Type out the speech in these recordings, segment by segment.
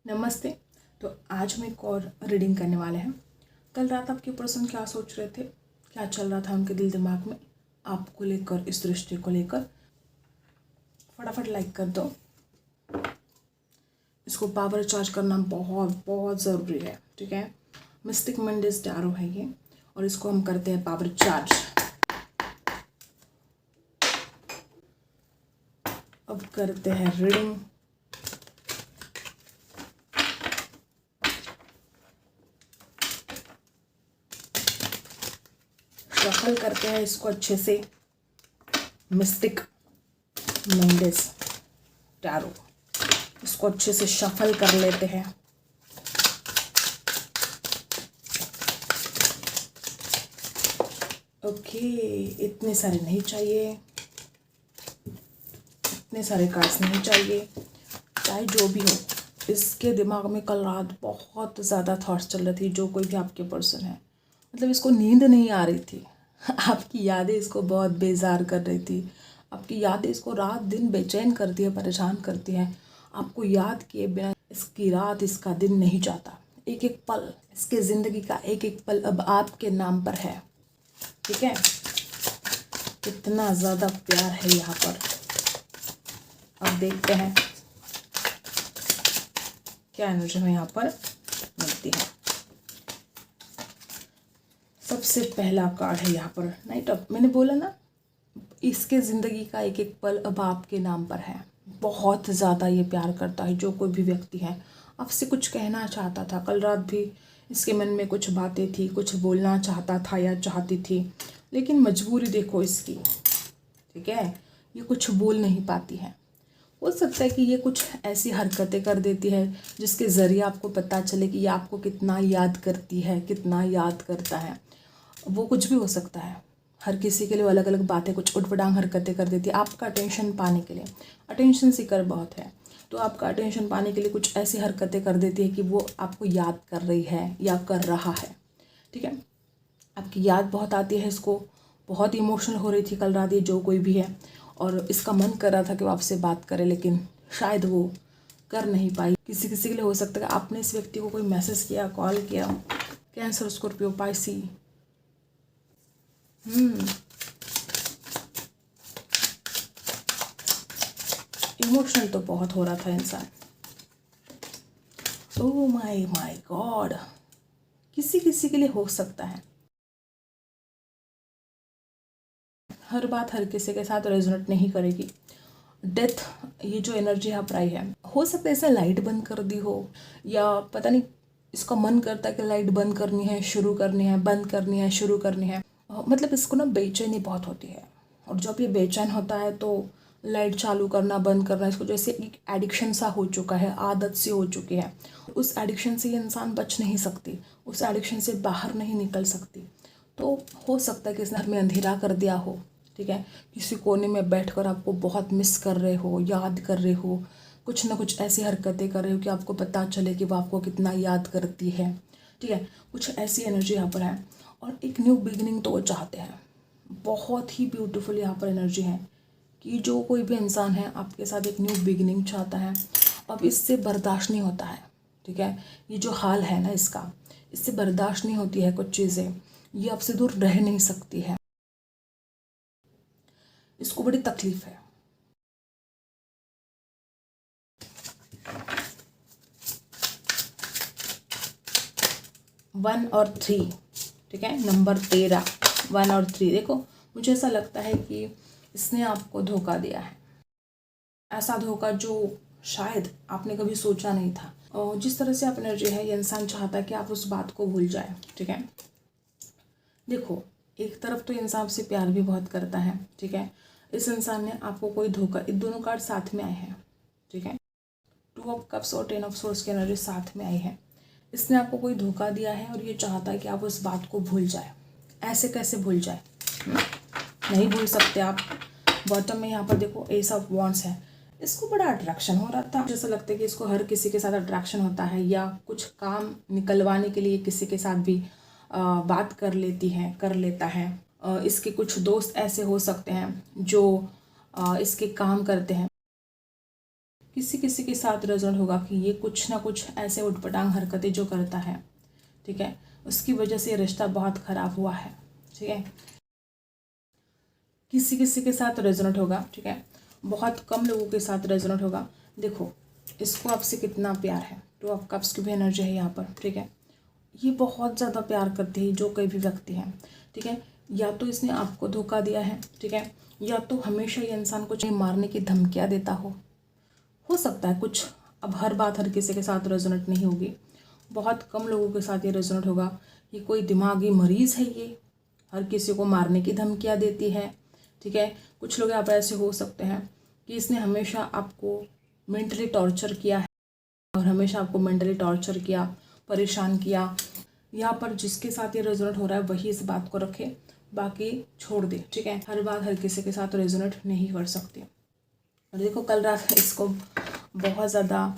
नमस्ते। तो आज हम एक और रीडिंग करने वाले हैं। कल रात आपके पर्सन क्या सोच रहे थे, क्या चल रहा था उनके दिल दिमाग में आपको लेकर, इस दृष्टि को लेकर। फटाफट लाइक कर दो। इसको पावर चार्ज करना बहुत बहुत ज़रूरी है, ठीक है। मिस्टिक मंडेज टैरो है ये, और इसको हम करते हैं पावर चार्ज। अब करते हैं रीडिंग। शफल करते हैं इसको अच्छे से। मिस्टिक मंडेज टैरो, इसको अच्छे से शफल कर लेते हैं। ओके, इतने सारे नहीं चाहिए, इतने सारे कार्ड्स नहीं चाहिए। चाहे जो भी हो, इसके दिमाग में कल रात बहुत ज़्यादा थॉट्स चल रही थी। जो कोई भी आपके पर्सन है, मतलब इसको नींद नहीं आ रही थी। आपकी यादें इसको बहुत बेजार कर रही थी। आपकी यादें इसको रात दिन बेचैन करती है, परेशान करती है। आपको याद किए बिना इसकी रात, इसका दिन नहीं जाता। एक एक पल, इसके ज़िंदगी का एक एक पल अब आपके नाम पर है, ठीक है। कितना ज़्यादा प्यार है यहाँ पर। अब देखते हैं क्या एनर्जी में यहाँ पर मिलती है। सबसे पहला कार्ड है यहाँ पर नाइट ऑफ। मैंने बोला ना, इसके ज़िंदगी का एक एक पल अब आपके नाम पर है। बहुत ज़्यादा ये प्यार करता है। जो कोई भी व्यक्ति है आपसे कुछ कहना चाहता था। कल रात भी इसके मन में कुछ बातें थी, कुछ बोलना चाहता था या चाहती थी, लेकिन मजबूरी देखो इसकी, ठीक है। ये कुछ बोल नहीं पाती है। हो सकता है कि ये कुछ ऐसी हरकतें कर देती है जिसके ज़रिए आपको पता चले कि ये आपको कितना याद करती है, कितना याद करता है। वो कुछ भी हो सकता है। हर किसी के लिए अलग अलग बातें, कुछ उटपटांग हरकतें कर देती है आपका अटेंशन पाने के लिए। अटेंशन सीकर बहुत है, तो आपका अटेंशन पाने के लिए कुछ ऐसी हरकतें कर देती है कि वो आपको याद कर रही है या कर रहा है, ठीक है। आपकी याद बहुत आती है इसको। बहुत इमोशनल हो रही थी कल रात ये जो कोई भी है, और इसका मन कर रहा था कि वो आपसे बात करे, लेकिन शायद वो कर नहीं पाई। किसी किसी के लिए हो सकता है आपने इस व्यक्ति को कोई मैसेज किया, कॉल किया। Cancer, Scorpio, Pisces. इमोशनल तो बहुत हो रहा था इंसान। ओह माय गॉड, किसी किसी के लिए हो सकता है। हर बात हर किसी के साथ रेजोनेट नहीं करेगी। डेथ, ये जो एनर्जी यहाँ पर आई है, हो सकता है ऐसा लाइट बंद कर दी हो, या पता नहीं इसका मन करता है कि लाइट बंद करनी है, शुरू करनी है, बंद करनी है, शुरू करनी है। मतलब इसको ना बेचैनी बहुत होती है, और जब ये बेचैन होता है तो लाइट चालू करना, बंद करना, इसको जैसे एक एडिक्शन सा हो चुका है, आदत सी हो चुकी है। उस एडिक्शन से ये इंसान बच नहीं सकती, उस एडिक्शन से बाहर नहीं निकल सकती। तो हो सकता है कि इसने घर में अंधेरा कर दिया हो, ठीक है। किसी कोने में बैठकर आपको बहुत मिस कर रहे हो, याद कर रहे हो, कुछ ना कुछ ऐसी हरकतें कर रहे हो कि आपको पता चले कि वो आपको कितना याद करती है, ठीक है। कुछ ऐसी एनर्जी यहाँ पर है, और एक न्यू बिगिनिंग तो वो चाहते हैं। बहुत ही ब्यूटीफुल यहाँ पर एनर्जी है कि जो कोई भी इंसान है आपके साथ एक न्यू बिगिनिंग चाहता है। अब इससे बर्दाश्त नहीं होता है, ठीक है। ये जो हाल है ना इसका, इससे बर्दाश्त नहीं होती है कुछ चीज़ें। ये आपसे दूर रह नहीं सकती है, इसको बड़ी तकलीफ है। वन और थ्री, ठीक है। नंबर 13, 1 और 3। देखो, मुझे ऐसा लगता है कि इसने आपको धोखा दिया है। ऐसा धोखा जो शायद आपने कभी सोचा नहीं था। और जिस तरह से आप एनर्जी है, ये इंसान चाहता है कि आप उस बात को भूल जाए, ठीक है। देखो, एक तरफ तो इंसान आपसे प्यार भी बहुत करता है, ठीक है। इस इंसान ने आपको कोई धोखा, ये दोनों कार्ड साथ में आए हैं, ठीक है। 2 ऑफ कप्स और 10 ऑफ सोर्ड्स की एनर्जी साथ में आई है। इसने आपको कोई धोखा दिया है, और ये चाहता है कि आप उस बात को भूल जाए। ऐसे कैसे भूल जाए, नहीं भूल सकते आप। बॉटम में यहाँ पर देखो एस ऑफ वॉन्ड्स है। इसको बड़ा अट्रैक्शन हो रहा था। जैसा लगता है कि इसको हर किसी के साथ अट्रैक्शन होता है, या कुछ काम निकलवाने के लिए किसी के साथ भी बात कर लेता है। इसके कुछ दोस्त ऐसे हो सकते हैं जो इसके काम करते हैं। किसी किसी के साथ रेजोनेट होगा कि ये कुछ ना कुछ ऐसे उटपटांग हरकतें जो करता है, ठीक है, उसकी वजह से ये रिश्ता बहुत ख़राब हुआ है, ठीक है। किसी किसी के साथ रेजोनेट होगा, ठीक है, बहुत कम लोगों के साथ रेजोनेट होगा। देखो इसको आपसे कितना प्यार है, तो ऑफ कप्स की भी एनर्जी है यहाँ पर, ठीक है। ये बहुत ज़्यादा प्यार करती है जो कोई भी व्यक्ति है, ठीक है। या तो इसने आपको धोखा दिया है, ठीक है, या तो हमेशा ये इंसान को मारने की धमकियाँ देता हो सकता है कुछ। अब हर बात हर किसी के साथ रेजोनेट नहीं होगी, बहुत कम लोगों के साथ ये रेजोनेट होगा। ये कोई दिमागी मरीज़ है, ये हर किसी को मारने की धमकियाँ देती है, ठीक है। कुछ लोग यहाँ पर ऐसे हो सकते हैं कि इसने हमेशा आपको मेंटली टॉर्चर किया है और हमेशा आपको मेंटली टॉर्चर किया, परेशान किया। यहाँ पर जिसके साथ ये रेजोनेट हो रहा है वही इस बात को रखे, बाकी छोड़ दे, ठीक है। हर बात हर किसी के साथ रेजोनेट नहीं कर सकती। और देखो कल रात इसको बहुत ज़्यादा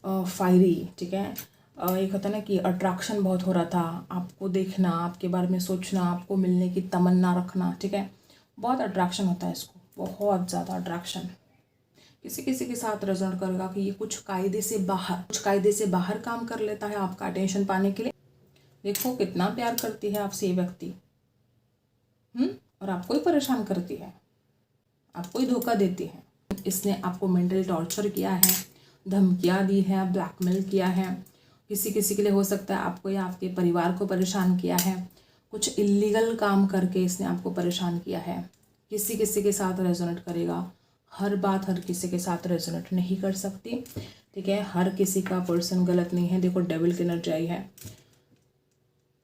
फायरी, ठीक है, एक होता है ना कि अट्रैक्शन बहुत हो रहा था, आपको देखना, आपके बारे में सोचना, आपको मिलने की तमन्ना रखना, ठीक है, बहुत अट्रैक्शन होता है इसको, बहुत ज़्यादा अट्रैक्शन। किसी किसी के साथ रेजोनेट करेगा कि ये कुछ कायदे से बाहर काम कर लेता है आपका अटेंशन पाने के लिए। देखो कितना प्यार करती है आपसे ये व्यक्ति, और आपको ही परेशान करती है, आपको ही धोखा देती है। इसने आपको मेंटली टॉर्चर किया है, धमकियाँ दी है, ब्लैकमेल किया है। किसी किसी के लिए हो सकता है आपको या आपके परिवार को परेशान किया है, कुछ इलीगल काम करके इसने आपको परेशान किया है। किसी किसी के साथ रेजोनेट करेगा, हर बात हर किसी के साथ रेजोनेट नहीं कर सकती, ठीक है। हर किसी का पर्सन गलत नहीं है। देखो डेविल की एनर्जी आई है,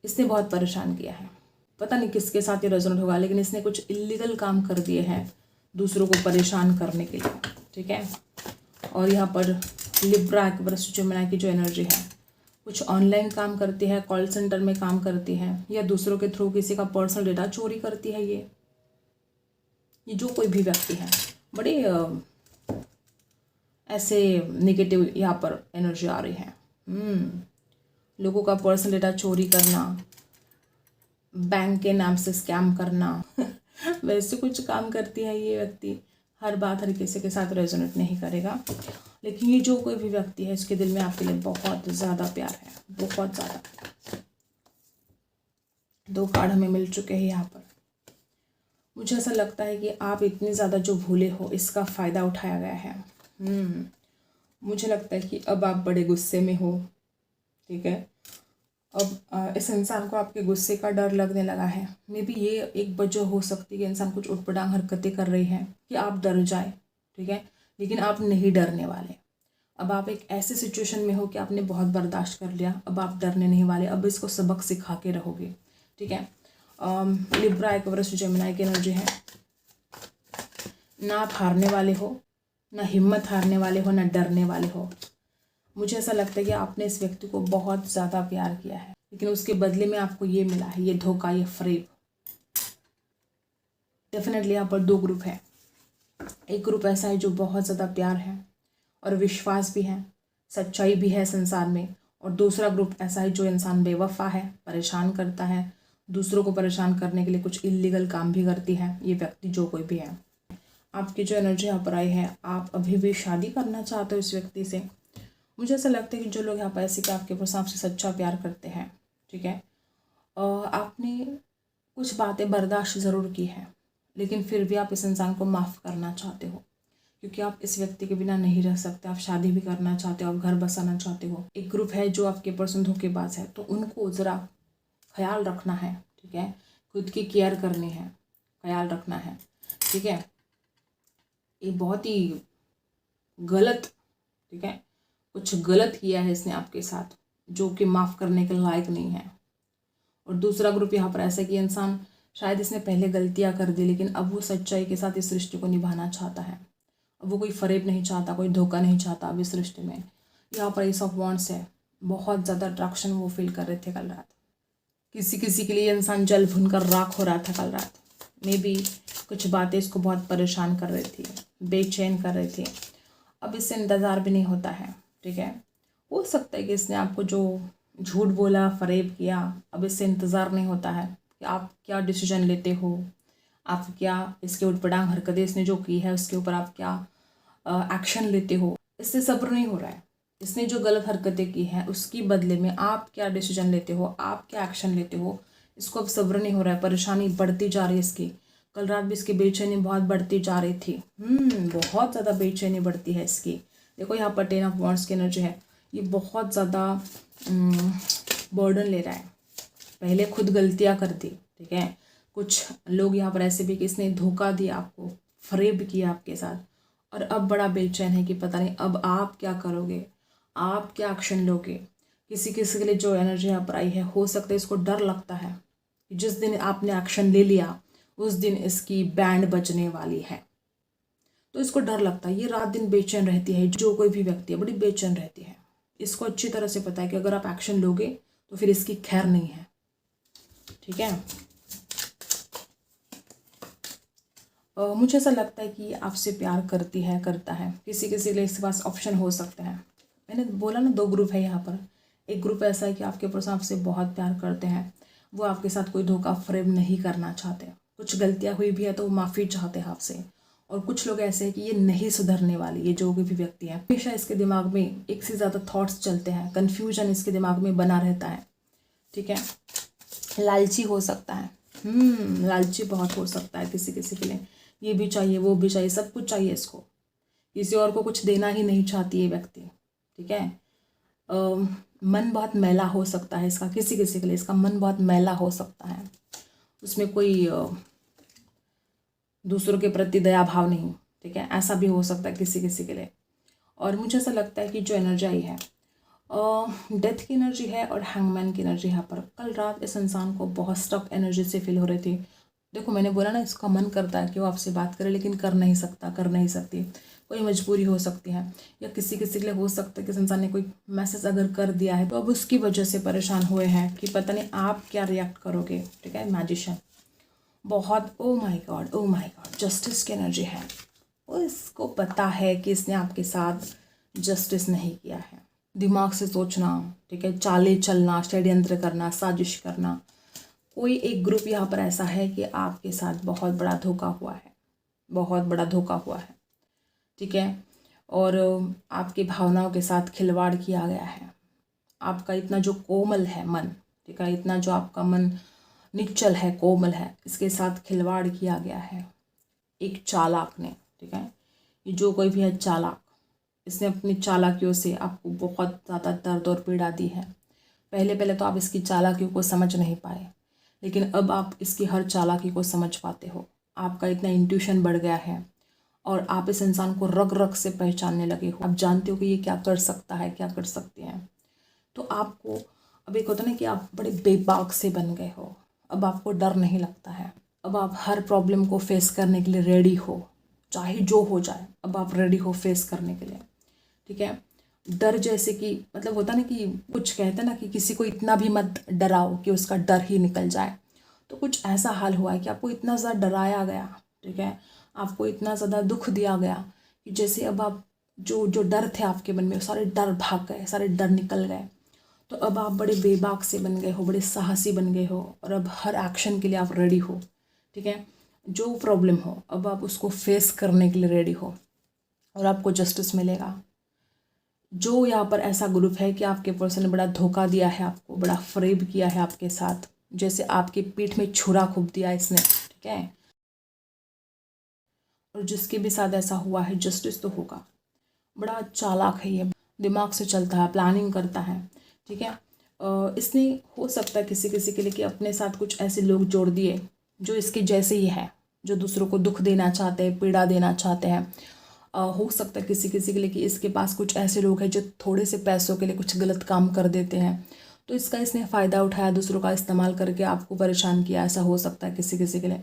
इसने बहुत परेशान किया है, पता नहीं किसके साथ ये रेजोनेट होगा, लेकिन इसने कुछ इलीगल काम कर दिए हैं दूसरों को परेशान करने के लिए, ठीक है। और यहाँ पर लिब्रा एक्वेरियस जेमिनी की जो एनर्जी है, कुछ ऑनलाइन काम करती है, कॉल सेंटर में काम करती है, या दूसरों के थ्रू किसी का पर्सनल डेटा चोरी करती है। ये जो कोई भी व्यक्ति है, बड़े ऐसे नेगेटिव यहाँ पर एनर्जी आ रही है। लोगों का पर्सनल डेटा चोरी करना, बैंक के नाम से स्कैम करना वैसे कुछ काम करती है ये व्यक्ति। हर बात हर किसी के साथ रेजोनेट नहीं करेगा, लेकिन ये जो कोई भी व्यक्ति है इसके दिल में आपके लिए बहुत ज़्यादा प्यार है, बहुत ज़्यादा। 2 कार्ड हमें मिल चुके हैं यहाँ पर। मुझे ऐसा लगता है कि आप इतने ज़्यादा जो भूले हो इसका फ़ायदा उठाया गया है। मुझे लगता है कि अब आप बड़े गुस्से में हो, ठीक है। अब इस इंसान को आपके गुस्से का डर लगने लगा है। मे बी ये एक वजह हो सकती है कि इंसान कुछ उटपटांग हरकतें कर रही है कि आप डर जाए, ठीक है, लेकिन आप नहीं डरने वाले। अब आप एक ऐसे सिचुएशन में हो कि आपने बहुत बर्दाश्त कर लिया, अब आप डरने नहीं वाले, अब इसको सबक सिखा के रहोगे, ठीक है। लिब्रा एक्वेरियस जेमिनी की एनर्जी है, ना आप हारने वाले हो, ना हिम्मत हारने वाले हो, ना डरने वाले हो। मुझे ऐसा लगता है कि आपने इस व्यक्ति को बहुत ज़्यादा प्यार किया है, लेकिन उसके बदले में आपको ये मिला है, ये धोखा, ये फरेब। डेफिनेटली यहाँ पर 2 ग्रुप है। एक ग्रुप ऐसा है जो बहुत ज़्यादा प्यार है और विश्वास भी है, सच्चाई भी है संसार में, और दूसरा ग्रुप ऐसा है जो इंसान बेवफा है, परेशान करता है, दूसरों को परेशान करने के लिए कुछ इलीगल काम भी करती है ये व्यक्ति, जो कोई भी है। आपकी जो एनर्जी यहाँ पर आई है, आप अभी भी शादी करना चाहते हो इस व्यक्ति से। मुझे ऐसा लगता है कि जो लोग यहाँ पर ऐसे कि आपके ऊपर आपसे सच्चा प्यार करते हैं, ठीक है, आपने कुछ बातें बर्दाश्त ज़रूर की है, लेकिन फिर भी आप इस इंसान को माफ़ करना चाहते हो, क्योंकि आप इस व्यक्ति के बिना नहीं रह सकते। आप शादी भी करना चाहते हो, आप घर बसाना चाहते हो। एक ग्रुप है जो आपके पर्सन धोखेबाज है, तो उनको ज़रा ख्याल रखना है, ठीक है, खुद की केयर करनी है, ख्याल रखना है, ठीक है। ये बहुत ही गलत, ठीक है, कुछ गलत किया है इसने आपके साथ जो कि माफ़ करने के लायक नहीं है। और दूसरा ग्रुप यहाँ पर ऐसा कि इंसान शायद इसने पहले गलतियाँ कर दी, लेकिन अब वो सच्चाई के साथ इस रिश्ते को निभाना चाहता है। अब वो कोई फरेब नहीं चाहता, कोई धोखा नहीं चाहता अब इस रिश्ते में। यहाँ पर एस ऑफ वॉन्ड्स है, बहुत ज़्यादा अट्रैक्शन वो फील कर रहे थे कल रात। किसी किसी के लिए इंसान जल भुन कर राख हो रहा था कल रात। मे बी कुछ बातें इसको बहुत परेशान कर रही थी, बेचैन कर रही थी। अब इससे इंतज़ार भी नहीं होता है, ठीक है। हो सकता है कि इसने आपको जो झूठ बोला, फरेब किया, अब इससे इंतज़ार नहीं होता है कि आप क्या डिसीजन लेते हो, आप क्या इसके उटपटांग हरकतें इसने जो की है उसके ऊपर आप क्या एक्शन लेते हो। इससे सब्र नहीं हो रहा है। इसने जो गलत हरकतें की हैं उसकी बदले में आप क्या डिसीजन लेते हो, आप क्या एक्शन लेते हो, इसको अब सब्र नहीं हो रहा है। परेशानी बढ़ती जा रही है इसकी। कल रात भी इसकी बेचैनी बहुत बढ़ती जा रही थी। बहुत ज़्यादा बेचैनी बढ़ती है इसकी। देखो यहाँ पर 10 ऑफ वॉन्ड्स की एनर्जी है। ये बहुत ज़्यादा बर्डन ले रहा है। पहले खुद गलतियाँ कर दी, ठीक है। कुछ लोग यहाँ पर ऐसे भी कि इसने धोखा दिया आपको, फरेब किया आपके साथ, और अब बड़ा बेचैन है कि पता नहीं अब आप क्या करोगे, आप क्या एक्शन लोगे। किसी किसी के लिए जो एनर्जी यहाँ पर आई है, हो सकता है इसको डर लगता है कि जिस दिन आपने एक्शन ले लिया उस दिन इसकी बैंड बजने वाली है। तो इसको डर लगता है। ये रात दिन बेचैन रहती है। जो कोई भी व्यक्ति है बड़ी बेचैन रहती है। इसको अच्छी तरह से पता है कि अगर आप एक्शन लोगे तो फिर इसकी खैर नहीं है, ठीक है। मुझे ऐसा लगता है कि आपसे प्यार करती है, करता है। किसी किसी के लिए इसके पास ऑप्शन हो सकते हैं। मैंने बोला ना 2 ग्रुप है यहाँ पर। एक ग्रुप ऐसा है कि आपके पर्सन आपसे बहुत प्यार करते हैं, वो आपके साथ कोई धोखा फरेब नहीं करना चाहते। कुछ गलतियाँ हुई भी है तो वो माफ़ी चाहते हैं आपसे। और कुछ लोग ऐसे हैं कि ये नहीं सुधरने वाली, ये जो भी व्यक्ति है। हमेशा इसके दिमाग में एक से ज़्यादा थॉट्स चलते हैं, कन्फ्यूजन इसके दिमाग में बना रहता है, ठीक है। लालची हो सकता है, लालची बहुत हो सकता है किसी किसी के लिए। ये भी चाहिए, वो भी चाहिए, सब कुछ चाहिए इसको। किसी और को कुछ देना ही नहीं चाहती ये व्यक्ति, ठीक है। मन बहुत मैला हो सकता है इसका। किसी किसी के लिए इसका मन बहुत मैला हो सकता है। उसमें कोई दूसरों के प्रति दया भाव नहीं, ठीक है। ऐसा भी हो सकता है किसी किसी के लिए। और मुझे ऐसा लगता है कि जो एनर्जी आई है, डेथ की एनर्जी है और हैंगमैन की एनर्जी यहाँ पर। कल रात इस इंसान को बहुत स्टक एनर्जी से फील हो रही थी। देखो मैंने बोला ना, इसका मन करता है कि वो आपसे बात करे लेकिन कर नहीं सकता, कर नहीं सकती। कोई मजबूरी हो सकती है, या किसी किसी के लिए हो सकता है कि इस इंसान ने कोई मैसेज अगर कर दिया है तो अब उसकी वजह से परेशान हुए हैं कि पता नहीं आप क्या रिएक्ट करोगे, ठीक है। मैजिशियन बहुत, ओ माय गॉड, जस्टिस की एनर्जी है। वो इसको पता है कि इसने आपके साथ जस्टिस नहीं किया है। दिमाग से सोचना, ठीक है, चालें चलना, षड्यंत्र करना, साजिश करना। कोई एक ग्रुप यहाँ पर ऐसा है कि आपके साथ बहुत बड़ा धोखा हुआ है, बहुत बड़ा धोखा हुआ है, ठीक है। और आपकी भावनाओं के साथ खिलवाड़ किया गया है। आपका इतना जो कोमल है मन, ठीक है, इतना जो आपका मन निश्चल है, कोमल है, इसके साथ खिलवाड़ किया गया है एक चालाक ने, ठीक है। ये जो कोई भी है चालाक, इसने अपनी चालाकियों से आपको बहुत ज़्यादा दर्द और पीड़ा दी है। पहले पहले तो आप इसकी चालाकियों को समझ नहीं पाए, लेकिन अब आप इसकी हर चालाकी को समझ पाते हो। आपका इतना इंट्यूशन बढ़ गया है और आप इस इंसान को रग रग से पहचानने लगे हो। आप जानते हो कि ये क्या कर सकता है, क्या कर सकते हैं। तो आपको अब एक होता है ना कि आप बड़े बेबाक से बन गए हो। अब आपको डर नहीं लगता है। अब आप हर प्रॉब्लम को फेस करने के लिए रेडी हो, चाहे जो हो जाए। अब आप रेडी हो फेस करने के लिए, ठीक है। डर जैसे कि मतलब होता ना कि कुछ कहते हैं ना कि किसी को इतना भी मत डराओ कि उसका डर ही निकल जाए। तो कुछ ऐसा हाल हुआ है कि आपको इतना ज़्यादा डराया गया, ठीक है, आपको इतना ज़्यादा दुख दिया गया कि जैसे अब आप जो जो डर थे आपके मन में, सारे डर भाग गए, सारे डर निकल गए। तो अब आप बड़े बेबाक से बन गए हो, बड़े साहसी बन गए हो, और अब हर एक्शन के लिए आप रेडी हो, ठीक है। जो प्रॉब्लम हो अब आप उसको फेस करने के लिए रेडी हो और आपको जस्टिस मिलेगा। जो यहाँ पर ऐसा ग्रुप है कि आपके पर्सन ने बड़ा धोखा दिया है आपको, बड़ा फरेब किया है आपके साथ, जैसे आपकी पीठ में छुरा खूब दिया इसने, ठीक है। और जिसके भी साथ ऐसा हुआ है, जस्टिस तो होगा। बड़ा चालाक है ये, दिमाग से चलता है, प्लानिंग करता है, ठीक है। इसने हो सकता है किसी किसी के लिए कि अपने साथ कुछ ऐसे लोग जोड़ दिए जो इसके जैसे ही है, जो दूसरों को दुख देना चाहते हैं, पीड़ा देना चाहते हैं। हो सकता है किसी किसी के लिए कि इसके पास कुछ ऐसे लोग हैं जो थोड़े से पैसों के लिए कुछ गलत काम कर देते हैं, तो इसका इसने फ़ायदा उठाया, दूसरों का इस्तेमाल करके आपको परेशान किया। ऐसा हो सकता है किसी किसी के लिए।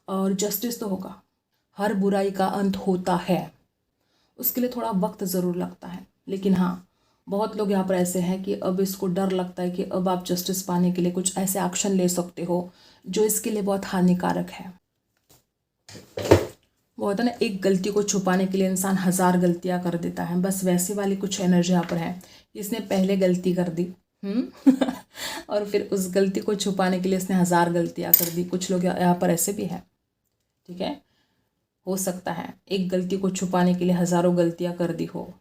और जस्टिस तो होगा। हर बुराई का अंत होता है, उसके लिए थोड़ा वक्त ज़रूर लगता है, लेकिन हाँ, बहुत लोग यहाँ पर ऐसे हैं कि अब इसको डर लगता है कि अब आप जस्टिस पाने के लिए कुछ ऐसे एक्शन ले सकते हो जो इसके लिए बहुत हानिकारक है। वो होता है ना, एक गलती को छुपाने के लिए इंसान 1000 गलतियाँ कर देता है, बस वैसी वाली कुछ एनर्जी यहाँ पर है। इसने पहले गलती कर दी और फिर उस गलती को छुपाने के लिए इसने 1000 गलतियाँ कर दी। कुछ लोग यहाँ पर ऐसे भी हैं, ठीक है। हो सकता है एक गलती को छुपाने के लिए हज़ारों गलतियाँ कर दी हो,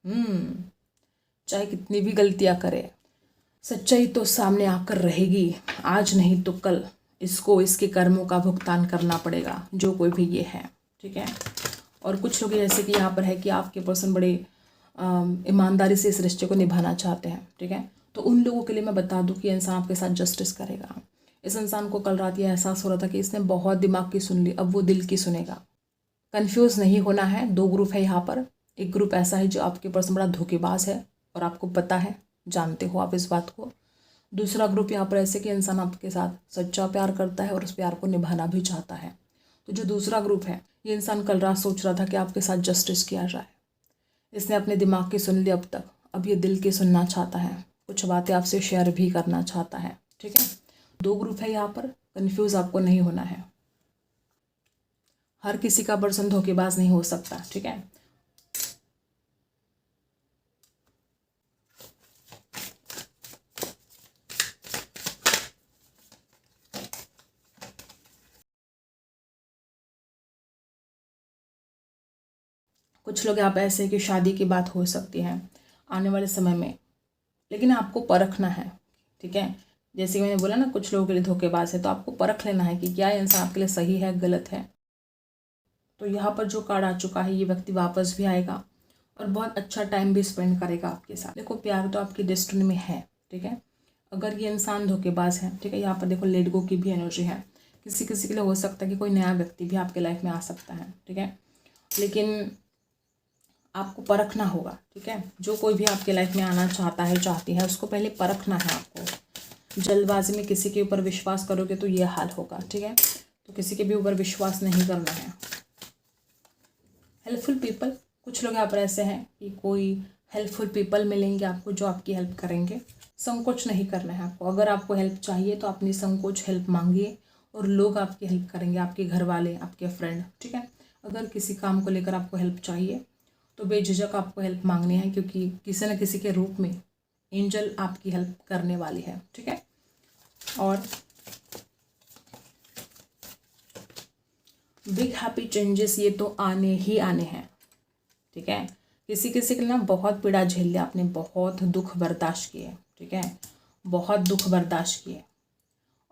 चाहे कितनी भी गलतियाँ करे, सच्चाई तो सामने आकर रहेगी। आज नहीं तो कल इसको इसके कर्मों का भुगतान करना पड़ेगा, जो कोई भी ये है, ठीक है। और कुछ लोग जैसे कि यहाँ पर है कि आपके पर्सन बड़े ईमानदारी से इस रिश्ते को निभाना चाहते हैं, ठीक है। तो उन लोगों के लिए मैं बता दूं कि इंसान आपके साथ जस्टिस करेगा। इस इंसान को कल रात ये एहसास हो रहा था कि इसने बहुत दिमाग की सुन ली, अब वो दिल की सुनेगा। कंफ्यूज नहीं होना है। दो ग्रुप है यहाँ पर। एक ग्रुप ऐसा है जो आपके पर्सन बड़ा धोखेबाज है और आपको पता है, जानते हो आप इस बात को। दूसरा ग्रुप यहाँ पर ऐसे कि इंसान आपके साथ सच्चा प्यार करता है और उस प्यार को निभाना भी चाहता है। तो जो दूसरा ग्रुप है, ये इंसान कल रात सोच रहा था कि आपके साथ जस्टिस किया जाए। इसने अपने दिमाग की सुन ली अब तक, अब ये दिल की सुनना चाहता है, कुछ बातें आपसे शेयर भी करना चाहता है, ठीक है। दो ग्रुप है यहाँ पर। कंफ्यूज आपको नहीं होना है। हर किसी का पर्सन धोखेबाज नहीं हो सकता, ठीक है। कुछ लोग यहाँ पे ऐसे कि शादी की बात हो सकती है आने वाले समय में, लेकिन आपको परखना है, ठीक है। जैसे कि मैंने बोला ना, कुछ लोगों के लिए धोखेबाज है, तो आपको परख लेना है कि क्या इंसान आपके लिए सही है, गलत है। तो यहाँ पर जो कार्ड आ चुका है, ये व्यक्ति वापस भी आएगा और बहुत अच्छा टाइम भी स्पेंड करेगा आपके साथ। देखो, प्यार तो आपकी डेस्टिनी में है, ठीक है। अगर ये इंसान धोखेबाज है, ठीक है, यहाँ पर देखो लेट गो की भी एनर्जी है। किसी किसी के लिए हो सकता है कि कोई नया व्यक्ति भी आपके लाइफ में आ सकता है, ठीक है, लेकिन आपको परखना होगा, ठीक है। जो कोई भी आपके लाइफ में आना चाहता है, चाहती है, उसको पहले परखना है आपको। जल्दबाजी में किसी के ऊपर विश्वास करोगे तो ये हाल होगा, ठीक है। तो किसी के भी ऊपर विश्वास नहीं करना है। हेल्पफुल पीपल, कुछ लोग यहाँ पर ऐसे हैं कि कोई हेल्पफुल पीपल मिलेंगे आपको जो आपकी हेल्प करेंगे। संकोच नहीं करना है आपको। अगर आपको हेल्प चाहिए तो अपनी संकोच हेल्प मांगिए और लोग आपकी हेल्प करेंगे, आपके घर वाले, आपके फ्रेंड, ठीक है। अगर किसी काम को लेकर आपको हेल्प चाहिए तो बेझिझक आपको हेल्प मांगनी है, क्योंकि किसी न किसी के रूप में एंजल आपकी हेल्प करने वाली है, ठीक है। और बिग हैप्पी चेंजेस ये तो आने ही आने हैं, ठीक है। किसी किसी के लिए ना बहुत पीड़ा झेल लिया आपने, बहुत दुख बर्दाश्त किए, ठीक है, बहुत दुख बर्दाश्त किए,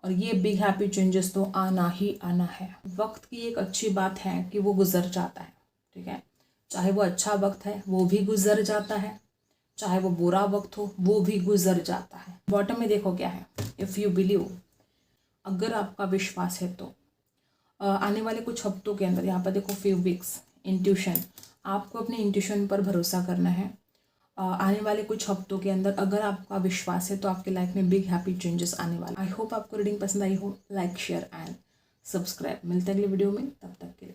और ये बिग हैप्पी चेंजेस तो आना ही आना है। वक्त की एक अच्छी बात है कि वो गुजर जाता है, ठीक है। चाहे वो अच्छा वक्त है वो भी गुजर जाता है, चाहे वो बुरा वक्त हो वो भी गुजर जाता है। बॉटम में देखो क्या है, इफ़ यू बिलीव, अगर आपका विश्वास है तो आने वाले कुछ हफ्तों के अंदर, यहाँ पर देखो फ्यू वीक्स, इंट्यूशन, आपको अपने इंट्यूशन पर भरोसा करना है। आने वाले कुछ हफ्तों के अंदर अगर आपका विश्वास है तो आपके लाइफ में बिग हैप्पी चेंजेस आने वाले। आई होप आपको रीडिंग पसंद आई हो। Like, share and subscribe. मिलते हैं अगले वीडियो में, तब तक के लिए।